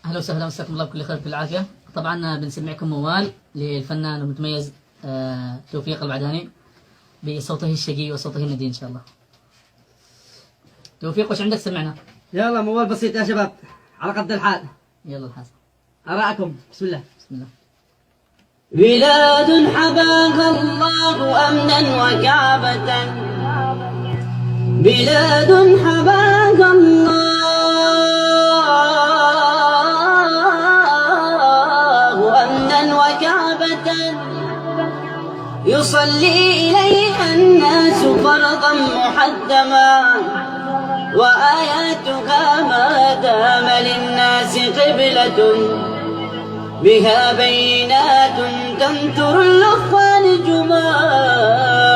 أهلا وسهلا، مساكم الله بكل خير بالعافية. طبعا بنسمعكم موال للفنان المتميز توفيق البعداني بصوته الشقي وصوته الندي إن شاء الله. توفيق وش عندك سمعنا؟ يلا موال بسيط يا شباب على قد الحال. يلا الحاسب. أراءكم. بسم الله. بسم الله. بلاد حباها الله أمنا وكعبة، بلاد حباها الله أمنا وكعبة، يصلي إليها الناس فرضا محتما، وآياتها ما دام للناس قبلة، بها بينات تنثر الأخوان جمان.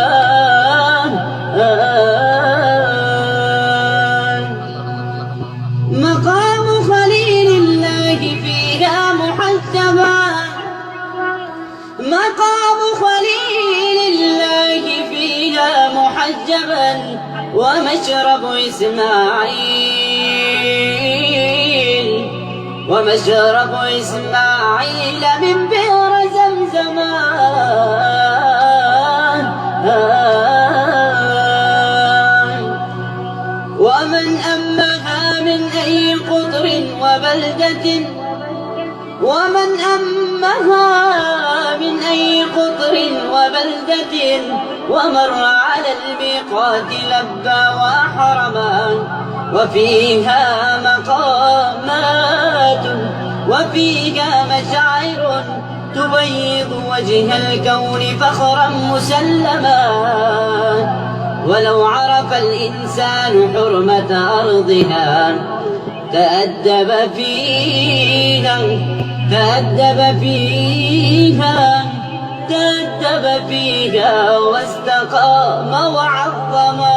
مقام خليل الله فيها محجبا، مقام خليل الله فيها محجبا، ومشرب إسماعيل، ومشرب إسماعيل من بئر زمزمان. ومن أمها من أي قطر وبلدة، ومن أمها من أي قطر وبلدة، ومر على الميقات لبى وحرما، وفيها مقامات وفيها مشاعر تبيض وجه الكون فخرا مسلما. ولو عرف الإنسان حرمة أرضها تأدب فيها، تأدب فيها، تأدب فيها واستقام وعظما.